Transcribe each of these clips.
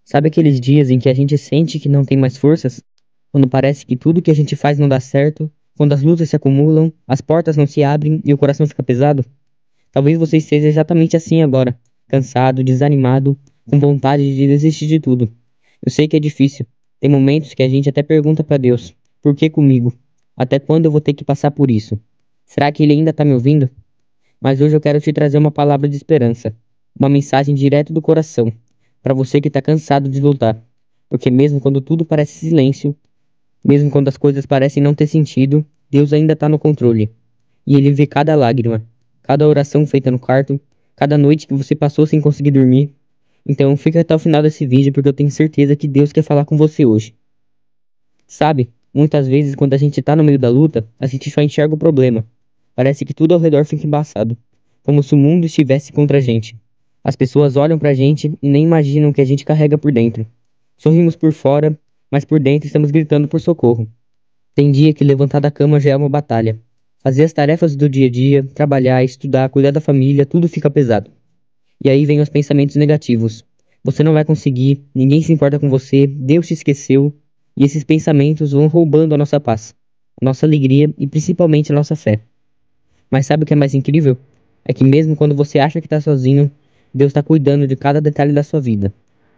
Sabe aqueles dias em que a gente sente que não tem mais forças? Quando parece que tudo que a gente faz não dá certo, quando as lutas se acumulam, as portas não se abrem e o coração fica pesado? Talvez você esteja exatamente assim agora, cansado, desanimado, com vontade de desistir de tudo. Eu sei que é difícil. Tem momentos que a gente até pergunta para Deus: por que comigo? Até quando eu vou ter que passar por isso? Será que Ele ainda está me ouvindo? Mas hoje eu quero te trazer uma palavra de esperança, uma mensagem direto do coração, para você que está cansado de lutar. Porque mesmo quando tudo parece silêncio, mesmo quando as coisas parecem não ter sentido, Deus ainda está no controle. E Ele vê cada lágrima, cada oração feita no quarto, cada noite que você passou sem conseguir dormir. Então fica até o final desse vídeo porque eu tenho certeza que Deus quer falar com você hoje. Sabe, muitas vezes quando a gente tá no meio da luta, a gente só enxerga o problema. Parece que tudo ao redor fica embaçado, como se o mundo estivesse contra a gente. As pessoas olham pra gente e nem imaginam o que a gente carrega por dentro. Sorrimos por fora, mas por dentro estamos gritando por socorro. Tem dia que levantar da cama já é uma batalha. Fazer as tarefas do dia a dia, trabalhar, estudar, cuidar da família, tudo fica pesado. E aí vem os pensamentos negativos. Você não vai conseguir, ninguém se importa com você, Deus te esqueceu. E esses pensamentos vão roubando a nossa paz, a nossa alegria e principalmente a nossa fé. Mas sabe o que é mais incrível? É que mesmo quando você acha que está sozinho, Deus está cuidando de cada detalhe da sua vida.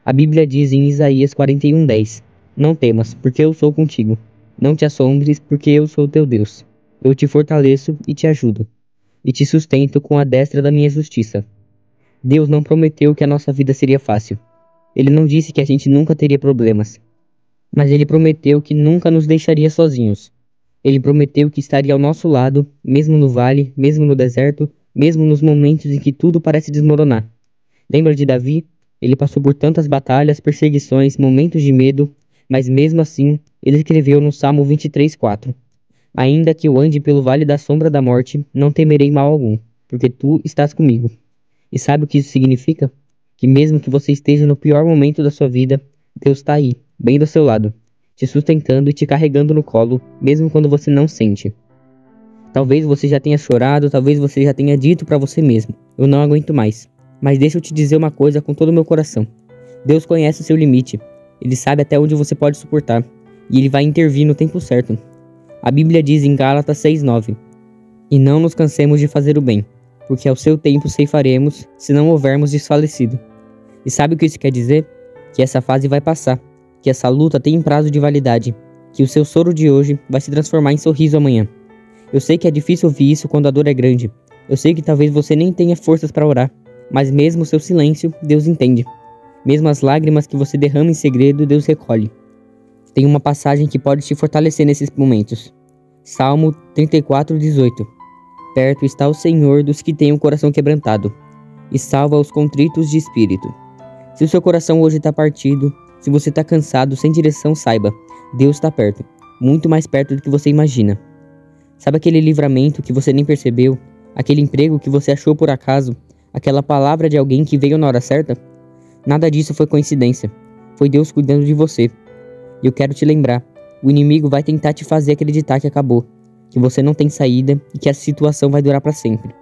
A Bíblia diz em Isaías 41:10: não temas, porque eu sou contigo. Não te assombres, porque eu sou teu Deus. Eu te fortaleço e te ajudo, e te sustento com a destra da minha justiça. Deus não prometeu que a nossa vida seria fácil. Ele não disse que a gente nunca teria problemas. Mas Ele prometeu que nunca nos deixaria sozinhos. Ele prometeu que estaria ao nosso lado, mesmo no vale, mesmo no deserto, mesmo nos momentos em que tudo parece desmoronar. Lembra de Davi? Ele passou por tantas batalhas, perseguições, momentos de medo, mas mesmo assim, ele escreveu no Salmo 23:4: ainda que eu ande pelo vale da sombra da morte, não temerei mal algum, porque tu estás comigo. E sabe o que isso significa? Que mesmo que você esteja no pior momento da sua vida, Deus está aí, bem do seu lado, te sustentando e te carregando no colo, mesmo quando você não sente. Talvez você já tenha chorado, talvez você já tenha dito para você mesmo: eu não aguento mais. Mas deixa eu te dizer uma coisa com todo o meu coração. Deus conhece o seu limite. Ele sabe até onde você pode suportar. E Ele vai intervir no tempo certo. A Bíblia diz em Gálatas 6:9: e não nos cansemos de fazer o bem, porque ao seu tempo ceifaremos, se não houvermos desfalecido. E sabe o que isso quer dizer? Que essa fase vai passar, que essa luta tem prazo de validade, que o seu soro de hoje vai se transformar em sorriso amanhã. Eu sei que é difícil ouvir isso quando a dor é grande. Eu sei que talvez você nem tenha forças para orar, mas mesmo o seu silêncio, Deus entende. Mesmo as lágrimas que você derrama em segredo, Deus recolhe. Tem uma passagem que pode te fortalecer nesses momentos. Salmo 34:18. Perto está o Senhor dos que têm o coração quebrantado, e salva os contritos de espírito. Se o seu coração hoje está partido, se você está cansado, sem direção, saiba, Deus está perto, muito mais perto do que você imagina. Sabe aquele livramento que você nem percebeu? Aquele emprego que você achou por acaso? Aquela palavra de alguém que veio na hora certa? Nada disso foi coincidência. Foi Deus cuidando de você. E eu quero te lembrar, o inimigo vai tentar te fazer acreditar que acabou, que você não tem saída e que a situação vai durar para sempre.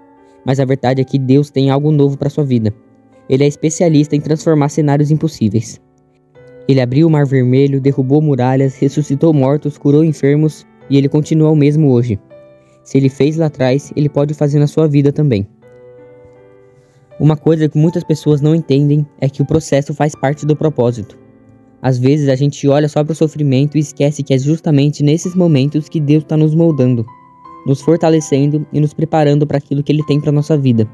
Mas a verdade é que Deus tem algo novo para sua vida. Ele é especialista em transformar cenários impossíveis. Ele abriu o Mar Vermelho, derrubou muralhas, ressuscitou mortos, curou enfermos e Ele continua o mesmo hoje. Se Ele fez lá atrás, Ele pode fazer na sua vida também. Uma coisa que muitas pessoas não entendem é que o processo faz parte do propósito. Às vezes a gente olha só para o sofrimento e esquece que é justamente nesses momentos que Deus está nos moldando, nos fortalecendo e nos preparando para aquilo que Ele tem para nossa vida.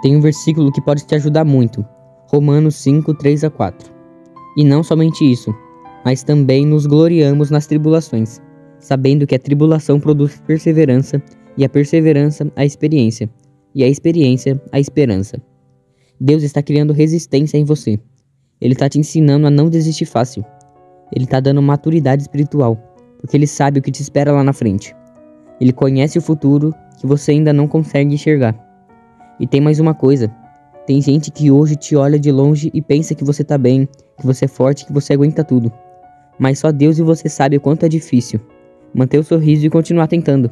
Tem um versículo que pode te ajudar muito, Romanos 5:3-4. E não somente isso, mas também nos gloriamos nas tribulações, sabendo que a tribulação produz perseverança, e a perseverança a experiência, e a experiência a esperança. Deus está criando resistência em você. Ele está te ensinando a não desistir fácil. Ele está dando maturidade espiritual, porque Ele sabe o que te espera lá na frente. Ele conhece o futuro que você ainda não consegue enxergar. E tem mais uma coisa. Tem gente que hoje te olha de longe e pensa que você tá bem, que você é forte, que você aguenta tudo. Mas só Deus e você sabe o quanto é difícil manter o sorriso e continuar tentando.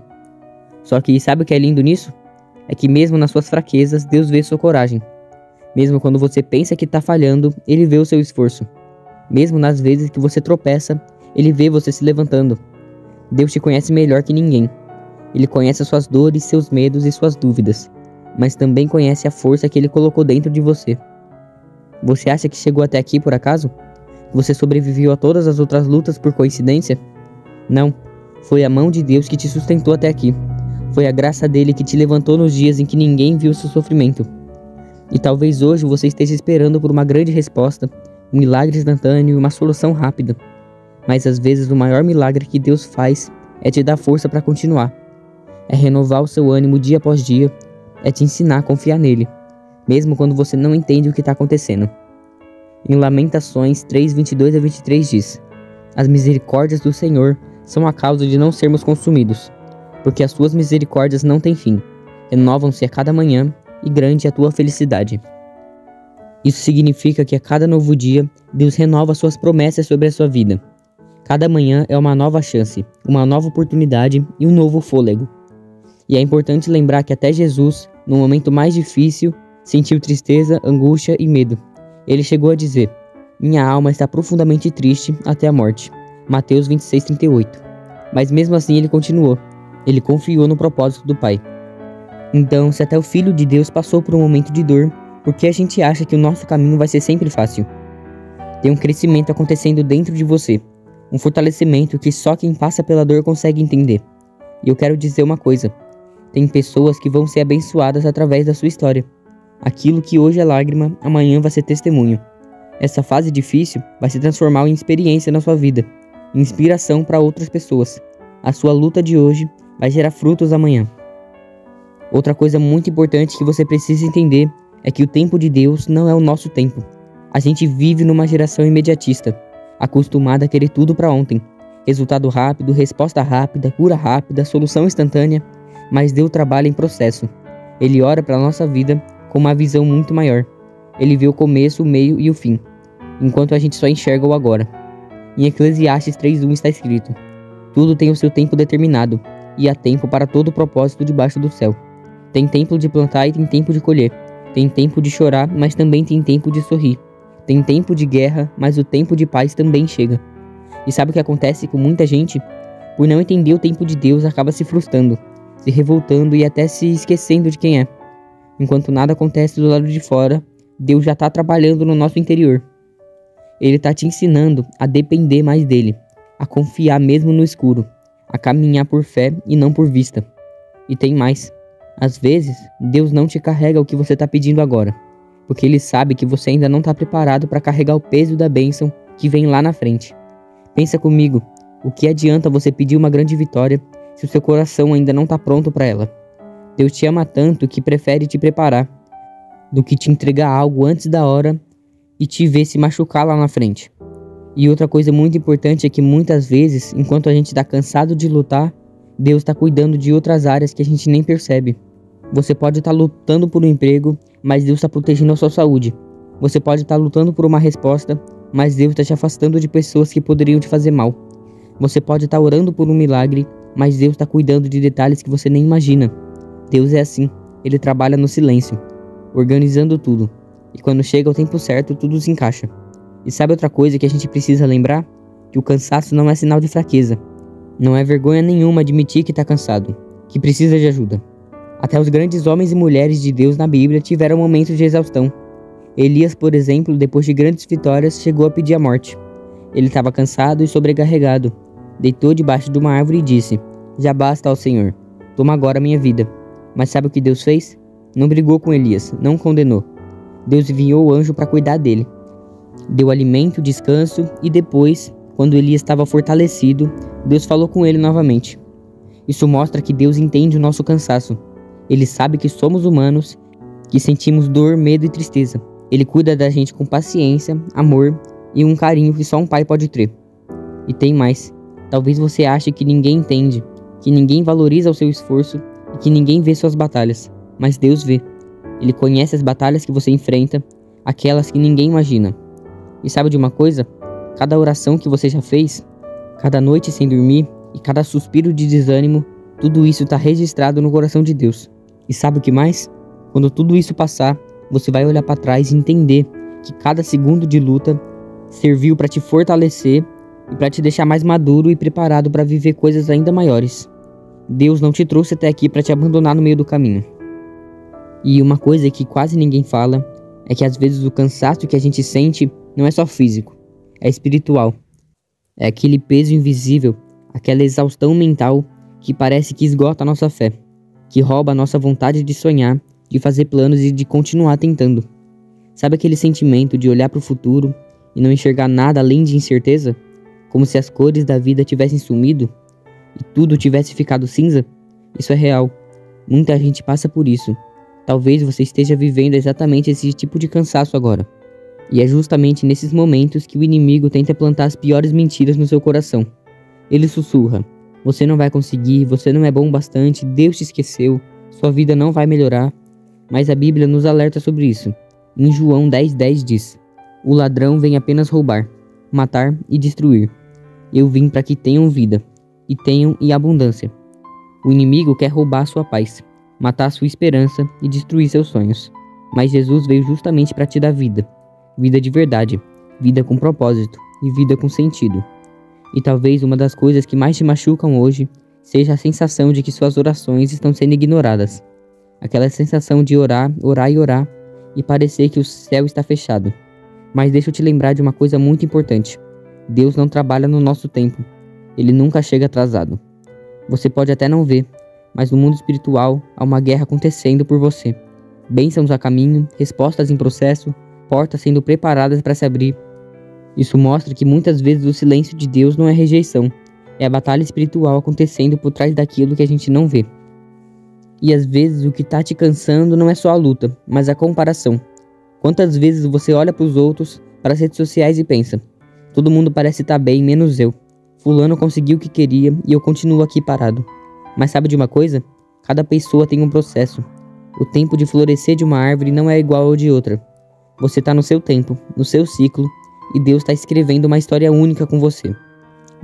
Só que sabe o que é lindo nisso? É que mesmo nas suas fraquezas, Deus vê sua coragem. Mesmo quando você pensa que tá falhando, Ele vê o seu esforço. Mesmo nas vezes que você tropeça, Ele vê você se levantando. Deus te conhece melhor que ninguém. Ele conhece as suas dores, seus medos e suas dúvidas, mas também conhece a força que Ele colocou dentro de você. Você acha que chegou até aqui por acaso? Você sobreviveu a todas as outras lutas por coincidência? Não. Foi a mão de Deus que te sustentou até aqui. Foi a graça dele que te levantou nos dias em que ninguém viu seu sofrimento. E talvez hoje você esteja esperando por uma grande resposta, um milagre instantâneo e uma solução rápida. Mas às vezes o maior milagre que Deus faz é te dar força para continuar. É renovar o seu ânimo dia após dia, é te ensinar a confiar nele, mesmo quando você não entende o que está acontecendo. Em Lamentações 3:22-23 diz: As misericórdias do Senhor são a causa de não sermos consumidos, porque as suas misericórdias não têm fim, renovam-se a cada manhã, e grande é a tua felicidade. Isso significa que a cada novo dia, Deus renova suas promessas sobre a sua vida. Cada manhã é uma nova chance, uma nova oportunidade e um novo fôlego. E é importante lembrar que até Jesus, no momento mais difícil, sentiu tristeza, angústia e medo. Ele chegou a dizer: Minha alma está profundamente triste até a morte. Mateus 26:38. Mas mesmo assim ele continuou. Ele confiou no propósito do Pai. Então, se até o Filho de Deus passou por um momento de dor, por que a gente acha que o nosso caminho vai ser sempre fácil? Tem um crescimento acontecendo dentro de você, um fortalecimento que só quem passa pela dor consegue entender. E eu quero dizer uma coisa: tem pessoas que vão ser abençoadas através da sua história. Aquilo que hoje é lágrima, amanhã vai ser testemunho. Essa fase difícil vai se transformar em experiência na sua vida, em inspiração para outras pessoas. A sua luta de hoje vai gerar frutos amanhã. Outra coisa muito importante que você precisa entender é que o tempo de Deus não é o nosso tempo. A gente vive numa geração imediatista, acostumada a querer tudo para ontem. Resultado rápido, resposta rápida, cura rápida, solução instantânea. Mas Deus trabalha em processo. Ele olha para a nossa vida com uma visão muito maior. Ele vê o começo, o meio e o fim, enquanto a gente só enxerga o agora. Em Eclesiastes 3:1 está escrito: Tudo tem o seu tempo determinado, e há tempo para todo o propósito debaixo do céu. Tem tempo de plantar e tem tempo de colher. Tem tempo de chorar, mas também tem tempo de sorrir. Tem tempo de guerra, mas o tempo de paz também chega. E sabe o que acontece com muita gente? Por não entender o tempo de Deus, acaba se frustrando, se revoltando e até se esquecendo de quem é. Enquanto nada acontece do lado de fora, Deus já está trabalhando no nosso interior. Ele está te ensinando a depender mais dele, a confiar mesmo no escuro, a caminhar por fé e não por vista. E tem mais. Às vezes, Deus não te carrega o que você está pedindo agora, porque Ele sabe que você ainda não está preparado para carregar o peso da bênção que vem lá na frente. Pensa comigo, o que adianta você pedir uma grande vitória se o seu coração ainda não está pronto para ela? Deus te ama tanto que prefere te preparar do que te entregar algo antes da hora e te ver se machucar lá na frente. E outra coisa muito importante é que muitas vezes, enquanto a gente está cansado de lutar, Deus está cuidando de outras áreas que a gente nem percebe. Você pode estar lutando por um emprego, mas Deus está protegendo a sua saúde. Você pode estar lutando por uma resposta, mas Deus está te afastando de pessoas que poderiam te fazer mal. Você pode estar orando por um milagre, mas Deus está cuidando de detalhes que você nem imagina. Deus é assim, Ele trabalha no silêncio, organizando tudo. E quando chega o tempo certo, tudo se encaixa. E sabe outra coisa que a gente precisa lembrar? Que o cansaço não é sinal de fraqueza. Não é vergonha nenhuma admitir que está cansado, que precisa de ajuda. Até os grandes homens e mulheres de Deus na Bíblia tiveram momentos de exaustão. Elias, por exemplo, depois de grandes vitórias, chegou a pedir a morte. Ele estava cansado e sobrecarregado. Deitou debaixo de uma árvore e disse: Já basta, ó Senhor, toma agora a minha vida. Mas sabe o que Deus fez? Não brigou com Elias, não o condenou. Deus enviou o anjo para cuidar dele. Deu alimento, descanso e depois, quando Elias estava fortalecido, Deus falou com ele novamente. Isso mostra que Deus entende o nosso cansaço. Ele sabe que somos humanos, que sentimos dor, medo e tristeza. Ele cuida da gente com paciência, amor e um carinho que só um pai pode ter. E tem mais. Talvez você ache que ninguém entende, que ninguém valoriza o seu esforço e que ninguém vê suas batalhas. Mas Deus vê. Ele conhece as batalhas que você enfrenta, aquelas que ninguém imagina. E sabe de uma coisa? Cada oração que você já fez, cada noite sem dormir e cada suspiro de desânimo, tudo isso está registrado no coração de Deus. E sabe o que mais? Quando tudo isso passar, você vai olhar para trás e entender que cada segundo de luta serviu para te fortalecer e para te deixar mais maduro e preparado para viver coisas ainda maiores. Deus não te trouxe até aqui para te abandonar no meio do caminho. E uma coisa que quase ninguém fala é que às vezes o cansaço que a gente sente não é só físico, é espiritual. É aquele peso invisível, aquela exaustão mental que parece que esgota a nossa fé, que rouba a nossa vontade de sonhar, de fazer planos e de continuar tentando. Sabe aquele sentimento de olhar para o futuro e não enxergar nada além de incerteza? Como se as cores da vida tivessem sumido e tudo tivesse ficado cinza? Isso é real. Muita gente passa por isso. Talvez você esteja vivendo exatamente esse tipo de cansaço agora. E é justamente nesses momentos que o inimigo tenta plantar as piores mentiras no seu coração. Ele sussurra: você não vai conseguir, você não é bom o bastante, Deus te esqueceu, sua vida não vai melhorar. Mas a Bíblia nos alerta sobre isso. Em João 10:10 diz: o ladrão vem apenas roubar, matar e destruir. Eu vim para que tenham vida, e tenham em abundância. O inimigo quer roubar sua paz, matar sua esperança e destruir seus sonhos. Mas Jesus veio justamente para te dar vida. Vida de verdade, vida com propósito e vida com sentido. E talvez uma das coisas que mais te machucam hoje seja a sensação de que suas orações estão sendo ignoradas. Aquela sensação de orar, orar e orar e parecer que o céu está fechado. Mas deixa eu te lembrar de uma coisa muito importante. Deus não trabalha no nosso tempo. Ele nunca chega atrasado. Você pode até não ver, mas no mundo espiritual há uma guerra acontecendo por você. Bênçãos a caminho, respostas em processo, portas sendo preparadas para se abrir. Isso mostra que muitas vezes o silêncio de Deus não é rejeição, é a batalha espiritual acontecendo por trás daquilo que a gente não vê. E às vezes o que está te cansando não é só a luta, mas a comparação. Quantas vezes você olha para os outros, para as redes sociais e pensa: todo mundo parece estar bem, menos eu. Fulano conseguiu o que queria e eu continuo aqui parado. Mas sabe de uma coisa? Cada pessoa tem um processo. O tempo de florescer de uma árvore não é igual ao de outra. Você está no seu tempo, no seu ciclo, e Deus está escrevendo uma história única com você.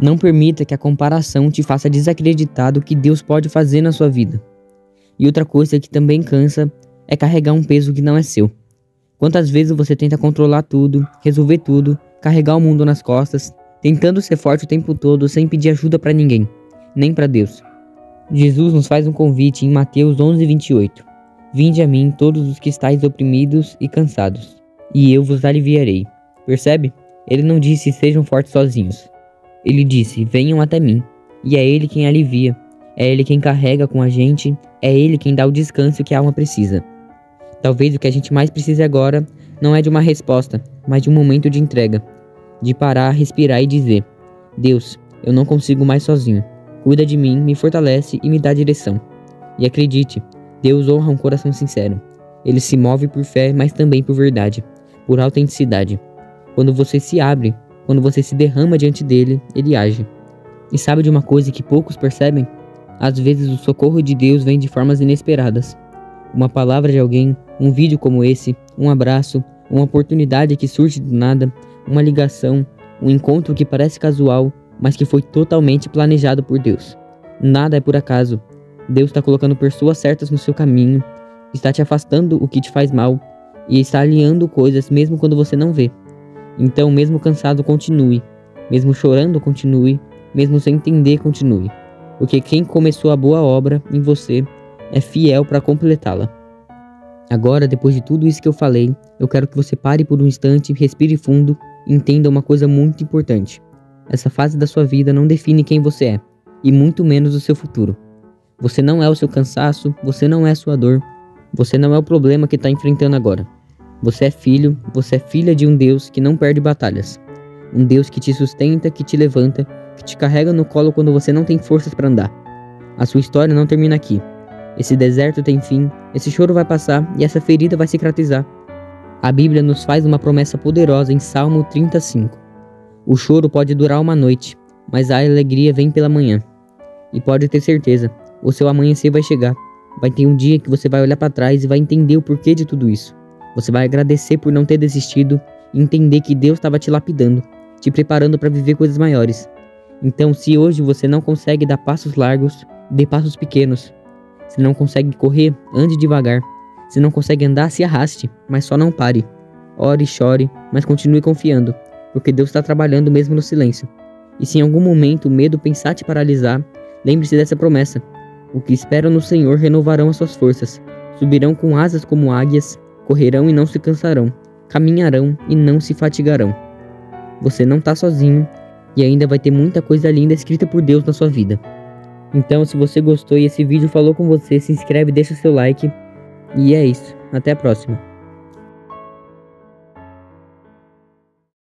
Não permita que a comparação te faça desacreditar do que Deus pode fazer na sua vida. E outra coisa que também cansa é carregar um peso que não é seu. Quantas vezes você tenta controlar tudo, resolver tudo, carregar o mundo nas costas, tentando ser forte o tempo todo sem pedir ajuda para ninguém, nem para Deus. Jesus nos faz um convite em Mateus 11:28. Vinde a mim todos os que estáis oprimidos e cansados, e eu vos aliviarei. Percebe? Ele não disse sejam fortes sozinhos. Ele disse venham até mim, e é Ele quem alivia, é Ele quem carrega com a gente, é Ele quem dá o descanso que a alma precisa. Talvez o que a gente mais precise agora não é de uma resposta, mas de um momento de entrega, de parar, respirar e dizer: Deus, eu não consigo mais sozinho. Cuida de mim, me fortalece e me dá direção. E acredite, Deus honra um coração sincero. Ele se move por fé, mas também por verdade, por autenticidade. Quando você se abre, quando você se derrama diante dele, ele age. E sabe de uma coisa que poucos percebem? Às vezes o socorro de Deus vem de formas inesperadas. Uma palavra de alguém, um vídeo como esse, um abraço, uma oportunidade que surge do nada, uma ligação, um encontro que parece casual, mas que foi totalmente planejado por Deus. Nada é por acaso. Deus está colocando pessoas certas no seu caminho, está te afastando o que te faz mal e está alinhando coisas mesmo quando você não vê. Então, mesmo cansado, continue. Mesmo chorando, continue. Mesmo sem entender, continue. Porque quem começou a boa obra em você é fiel para completá-la. Agora, depois de tudo isso que eu falei, eu quero que você pare por um instante, respire fundo e entenda uma coisa muito importante. Essa fase da sua vida não define quem você é, e muito menos o seu futuro. Você não é o seu cansaço, você não é a sua dor, você não é o problema que está enfrentando agora. Você é filho, você é filha de um Deus que não perde batalhas. Um Deus que te sustenta, que te levanta, que te carrega no colo quando você não tem forças para andar. A sua história não termina aqui. Esse deserto tem fim, esse choro vai passar e essa ferida vai cicatrizar. A Bíblia nos faz uma promessa poderosa em Salmo 35. O choro pode durar uma noite, mas a alegria vem pela manhã. E pode ter certeza, o seu amanhecer vai chegar. Vai ter um dia que você vai olhar para trás e vai entender o porquê de tudo isso. Você vai agradecer por não ter desistido e entender que Deus estava te lapidando, te preparando para viver coisas maiores. Então, se hoje você não consegue dar passos largos, dê passos pequenos. Se não consegue correr, ande devagar. Se não consegue andar, se arraste, mas só não pare. Ore e chore, mas continue confiando. porque Deus está trabalhando mesmo no silêncio. E se em algum momento o medo pensar te paralisar, lembre-se dessa promessa. O que esperam no Senhor renovarão as suas forças, subirão com asas como águias, correrão e não se cansarão, caminharão e não se fatigarão. Você não está sozinho e ainda vai ter muita coisa linda escrita por Deus na sua vida. Então, se você gostou e esse vídeo falou com você, se inscreve, deixa seu like. E é isso. Até a próxima.